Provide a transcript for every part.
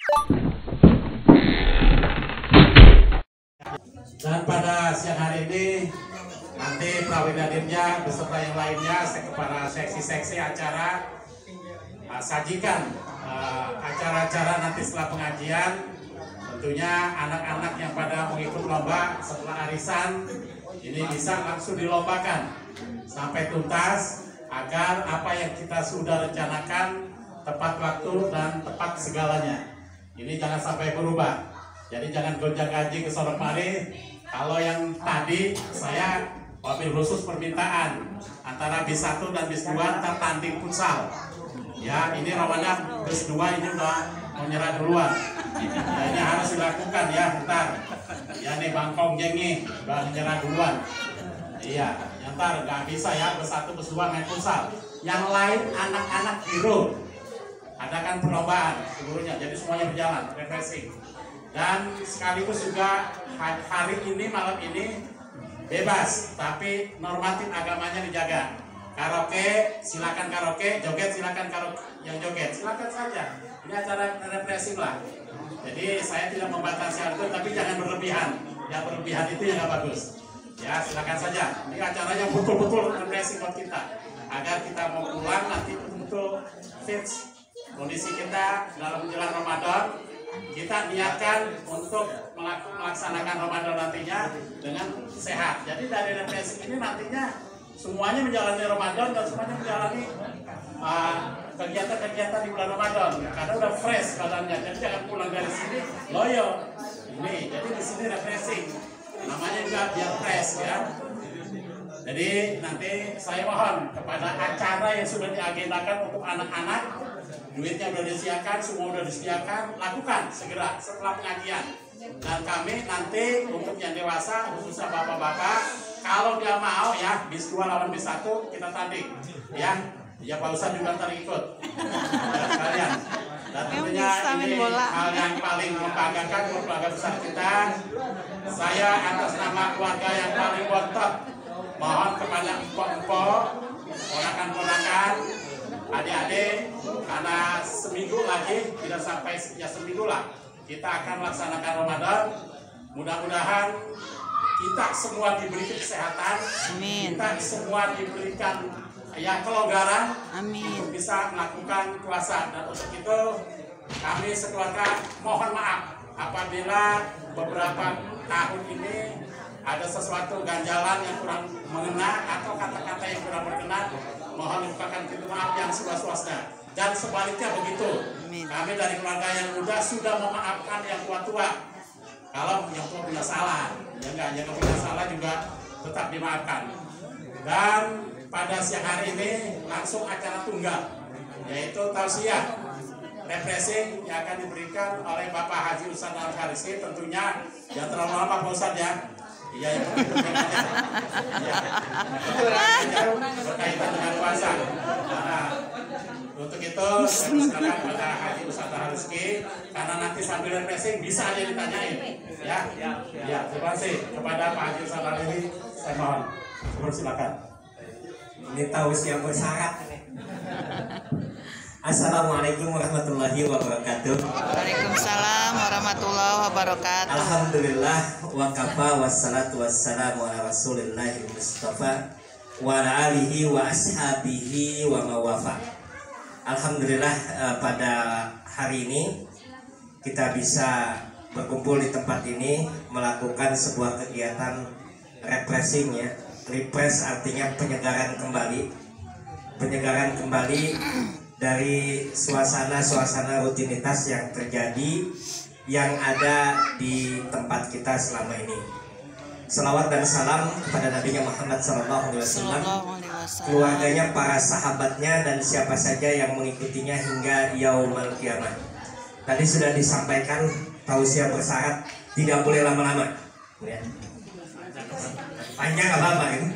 Dan pada siang hari ini nanti Prawiradirnya beserta yang lainnya kepada seksi-seksi acara sajikan acara-acara nanti setelah pengajian. Tentunya anak-anak yang pada mengikut lomba setelah arisan ini bisa langsung dilombakan sampai tuntas agar apa yang kita sudah rencanakan tepat waktu dan tepat segalanya. Ini jangan sampai berubah. Jadi jangan gonjang-ganjing ke sono kemari. Kalau yang tadi saya wabil khusus permintaan antara bis 1 dan bis 2 tertanding futsal. Ya, ini Ramadan bis 2 ini udah menyerah duluan. Ya, ini harus dilakukan ya, bentar. Ya nih Bangkong jengi udah menyerah duluan. Iya, ntar nggak bisa ya bis 1 bis 2 main futsal. Yang lain anak-anak biru adakan perlombaan seluruhnya. Jadi semuanya berjalan, refreshing. Dan sekaligus juga hari ini, malam ini bebas, tapi normatif agamanya dijaga. Karaoke, silakan karaoke, joget silakan karaoke, yang joget silakan saja. Ini acara refreshing lah. Jadi saya tidak membatasi hal itu, tapi jangan berlebihan. Yang berlebihan itu yang nggak bagus. Ya silakan saja. Ini acaranya betul-betul refreshing buat kita, agar kita mau pulang nanti betul-betul fit kondisi kita dalam menjelang Ramadan. Kita niatkan untuk melaksanakan Ramadan nantinya dengan sehat. Jadi dari refreshing ini nantinya semuanya menjalani Ramadan dan semuanya menjalani kegiatan-kegiatan di bulan Ramadan. Karena udah fresh badannya. Jadi jangan pulang dari sini loyo. Ini jadi di sini refreshing. Namanya juga biar fresh ya. Jadi nanti saya mohon kepada acara yang sudah diagendakan untuk anak-anak, duitnya sudah disediakan, semua sudah disediakan, lakukan segera setelah pengajian. Dan kami nanti untuk yang dewasa, khususnya bapak-bapak, kalau dia mau ya bis 2 lawan bis 1 kita tanding, ya. Ya Pak Ustadz juga ntar ikut sekalian. Dan tentunya ini hal yang paling membanggakan keluarga besar kita. Saya atas nama keluarga yang paling bontot mohon kepada empok-empok, ponakan-ponakan, adik-adik, karena seminggu lagi, tidak sampai ya seminggu lah, kita akan melaksanakan Ramadan. Mudah-mudahan kita semua diberi kesehatan, amin. Kita semua diberikan ya kelonggaran, amin. Untuk bisa melakukan puasa. Dan untuk itu kami sekeluarga mohon maaf apabila beberapa tahun ini ada sesuatu ganjalan yang kurang mengena atau kata-kata yang kurang berkenan, mohon dibukakan pintu maaf yang seluas-luasnya. Dan sebaliknya begitu, kami dari keluarga yang muda sudah memaafkan yang tua-tua. Kalau yang tua punya salah, yang punya salah juga tetap dimaafkan. Dan pada siang hari ini langsung acara tunggal, yaitu tausiah refreshing yang akan diberikan oleh Bapak Haji Ustadz Al-Kharisi. Tentunya yang terlalu lama Pak Ustadz ya. Iya, ya, berkaitan dengan puasa. Nah, untuk itu saya persilakan pada Haji Ustadz Al-Kharisi, karena nanti sambil refreshing bisa aja ditanyain. Ya, terima kasih kepada Pak Haji Ustadz Al-Kharisi. Saya mohon, silakan. Ini tausiah bersyarat. Assalamualaikum warahmatullahi wabarakatuh. Waalaikumsalam warahmatullahi wabarakatuh. Alhamdulillah wa kafa wassalatu wassalamu ala rasulillahi mustafa wa ala alihi wa ashabihi wa mawafa. Alhamdulillah pada hari ini kita bisa berkumpul di tempat ini melakukan sebuah kegiatan refreshing ya. Refresh artinya penyegaran kembali dari suasana rutinitas yang terjadi yang ada di tempat kita selama ini. Selawat dan salam kepada Nabi Muhammad SAW, keluarganya, para sahabatnya, dan siapa saja yang mengikutinya hingga yaumul kiamah. Tadi sudah disampaikan tausiah bersyarat tidak boleh lama-lama. Ya. Panjang apa-apa ini.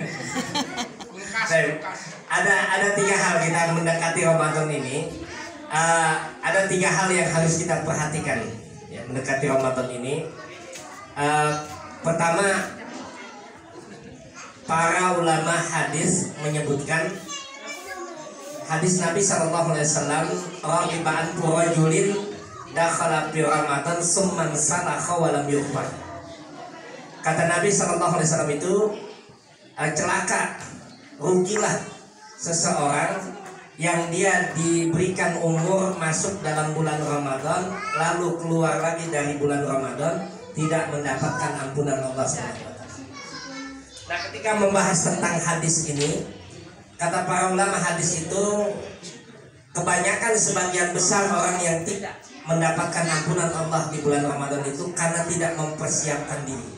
Ada 3 hal kita mendekati Ramadan ini. Ada 3 hal yang harus kita perhatikan ya, mendekati Ramadan ini. Pertama, para ulama hadis menyebutkan hadis Nabi SAW, raqiba'an rajulin dakhala fi Ramadan summan salakha wa lam yughfar. Kata Nabi sallallahu alaihi wasallam itu, celaka, rugilah seseorang yang dia diberikan umur masuk dalam bulan Ramadan lalu keluar lagi dari bulan Ramadan tidak mendapatkan ampunan Allah SWT. Nah, ketika membahas tentang hadis ini, kata para ulama, hadis itu kebanyakan sebagian besar orang yang tidak mendapatkan ampunan Allah di bulan Ramadan itu karena tidak mempersiapkan diri.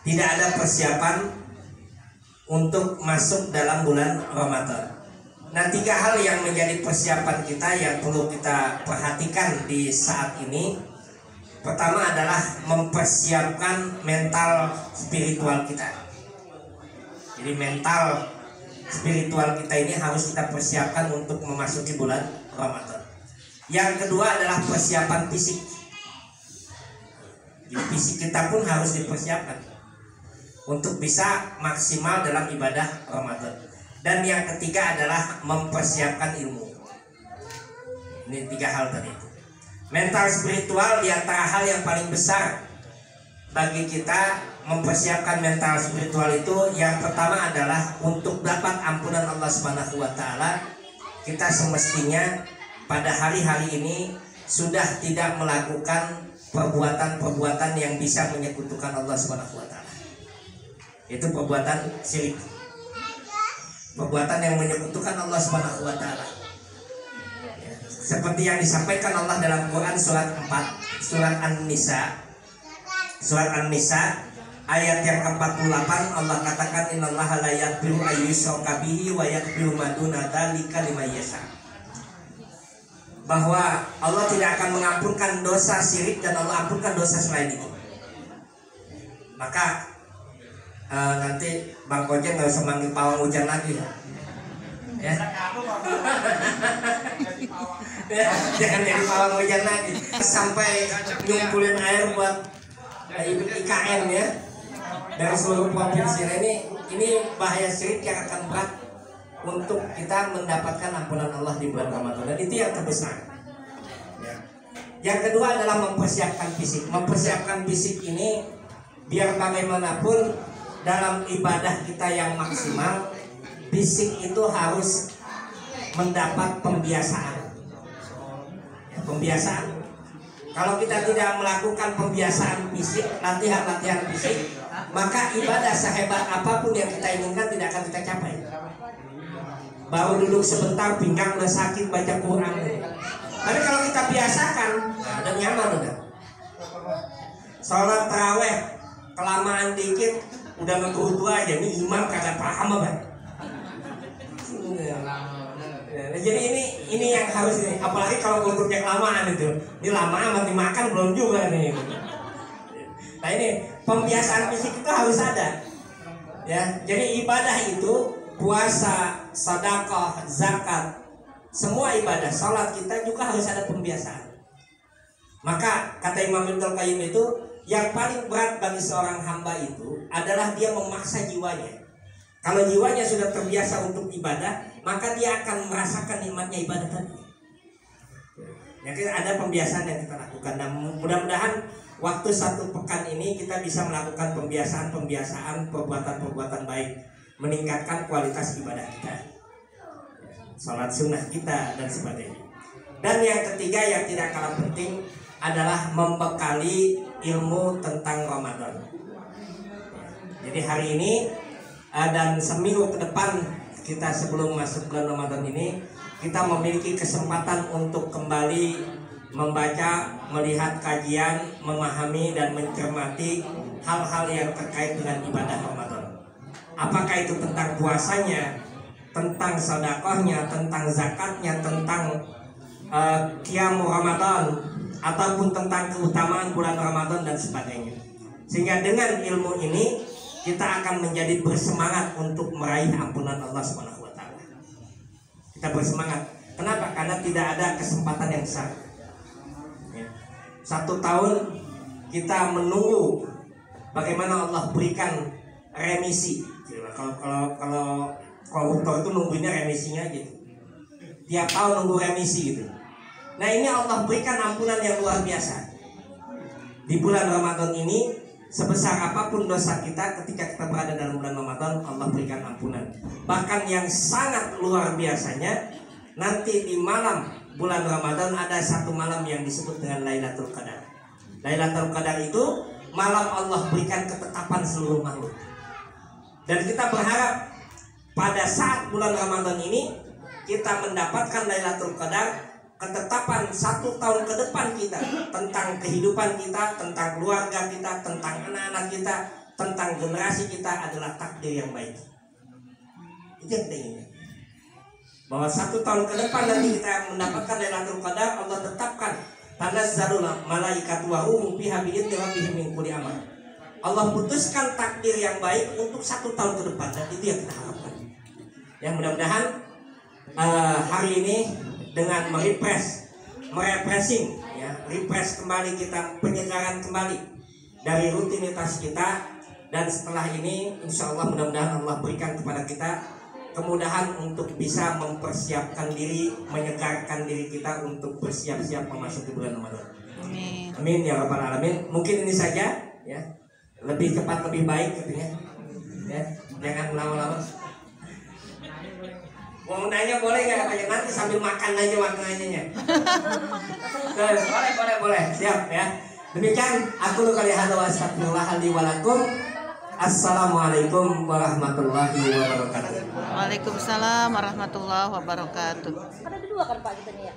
Tidak ada persiapan untuk masuk dalam bulan Ramadan. Nah, 3 hal yang menjadi persiapan kita yang perlu kita perhatikan di saat ini. Pertama adalah mempersiapkan mental spiritual kita. Jadi mental spiritual kita ini harus kita persiapkan untuk memasuki bulan Ramadan. Yang kedua adalah persiapan fisik. Jadi fisik kita pun harus dipersiapkan untuk bisa maksimal dalam ibadah Ramadan. Dan yang ketiga adalah mempersiapkan ilmu. Ini 3 hal tadi. Mental spiritual di antara hal yang paling besar bagi kita mempersiapkan mental spiritual itu, yang pertama adalah untuk dapat ampunan Allah Subhanahu wa taala. Kita semestinya pada hari-hari ini sudah tidak melakukan perbuatan-perbuatan yang bisa menyekutukan Allah Subhanahu wa taala. Itu perbuatan syirik. Perbuatan yang menyekutukan Allah Subhanahu wa taala. Seperti yang disampaikan Allah dalam Quran surat 4, surat An-Nisa. Surat An-Nisa ayat yang ke-48, Allah katakan innallaha la yaghfiru ayyushraka bihi wa yaghfiru ma duna dzalika liman yasha. Bahwa Allah tidak akan mengampunkan dosa syirik dan Allah ampunkan dosa selain itu. Maka nanti Bang Kojeng nggak usah manggil pawang hujan lagi ya. Jangan jadi pawang hujan lagi sampai ngumpulin air buat IKN ya dari seluruh provinsi. Ini bahaya syirik yang akan berat untuk kita mendapatkan ampunan Allah di bulan Ramadan, dan itu yang terbesar. Yang kedua adalah mempersiapkan fisik. Mempersiapkan fisik ini biar bagaimanapun dalam ibadah kita yang maksimal, fisik itu harus mendapat pembiasaan. Pembiasaan. Kalau kita tidak melakukan pembiasaan fisik, latihan fisik, maka ibadah sehebat apapun yang kita inginkan tidak akan kita capai. Baru duduk sebentar, pinggang udah sakit baca Quran. Tapi kalau kita biasakan, udah nyaman udah. Sholat taraweh kelamaan dikit, udah ngegerutu aja. Ini imam kagak paham apa. Jadi ini yang harus ini. Apalagi kalau kulturnya kelamaan itu. Ini lama amat dimakan belum juga nih. Nah, ini pembiasaan fisik itu harus ada. Ya, jadi ibadah itu puasa, sedekah, zakat, semua ibadah, salat kita juga harus ada pembiasaan. Maka kata Imam Ibnul Qayyim itu, yang paling berat bagi seorang hamba itu adalah dia memaksa jiwanya. Kalau jiwanya sudah terbiasa untuk ibadah, maka dia akan merasakan nikmatnya ibadah tadi. Ya, ada pembiasaan yang kita lakukan. Dan mudah-mudahan waktu 1 pekan ini kita bisa melakukan pembiasaan perbuatan-perbuatan baik, meningkatkan kualitas ibadah kita, salat sunnah kita dan sebagainya. Dan yang ketiga yang tidak kalah penting adalah membekali ilmu tentang Ramadan. Jadi hari ini dan seminggu ke depan kita sebelum masuk bulan Ramadan ini, kita memiliki kesempatan untuk kembali membaca, melihat kajian, memahami dan mencermati hal-hal yang terkait dengan ibadah Ramadan. Apakah itu tentang puasanya, tentang sedekahnya, tentang zakatnya, tentang qiyam Ramadan, ataupun tentang keutamaan bulan Ramadan dan sebagainya. Sehingga dengan ilmu ini kita akan menjadi bersemangat untuk meraih ampunan Allah Subhanahu wa taala. Kita bersemangat. Kenapa? Karena tidak ada kesempatan yang besar. 1 tahun kita menunggu bagaimana Allah berikan remisi. Kalau koruptor itu nunggunya remisinya gitu. Tiap tahun nunggu remisi gitu. Nah ini Allah berikan ampunan yang luar biasa. Di bulan Ramadan ini, sebesar apapun dosa kita ketika kita berada dalam bulan Ramadan, Allah berikan ampunan. Bahkan yang sangat luar biasanya, nanti di malam bulan Ramadan ada satu malam yang disebut dengan Lailatul Qadar. Lailatul Qadar itu malam Allah berikan ketetapan seluruh makhluk. Dan kita berharap pada saat bulan Ramadan ini kita mendapatkan Lailatul Qadar, ketetapan 1 tahun ke depan kita tentang kehidupan kita, tentang keluarga kita, tentang anak-anak kita, tentang generasi kita adalah takdir yang baik. Itu yang kita inginkan. Bahwa 1 tahun ke depan nanti kita mendapatkan Lailatul Qadar, Allah tetapkan tanazzalul malaikatu wa ruhu fiha bi'izni rabbihim min kulli amr. Allah putuskan takdir yang baik untuk 1 tahun ke depan, dan itu yang kita harapkan. Yang mudah-mudahan hari ini dengan merefreshing, ya, refresh kembali kita, penyegaran kembali dari rutinitas kita, dan setelah ini insya Allah mudah-mudahan Allah berikan kepada kita kemudahan untuk bisa mempersiapkan diri, menyegarkan diri kita untuk bersiap-siap memasuki bulan Ramadan. Amin. Amin ya rabbal alamin. Mungkin ini saja, ya. Lebih cepat lebih baik katanya. Ya, jangan lama-lama. Mau nanya boleh nggak katanya, nanti sambil makan aja makanannya. Boleh, siap ya. Demikian aku lu kali hada wa astagfirullah li wa lakum. Assalamualaikum warahmatullahi wabarakatuh. Waalaikumsalam warahmatullahi wabarakatuh. Ada dua kan Pak kita nih ya.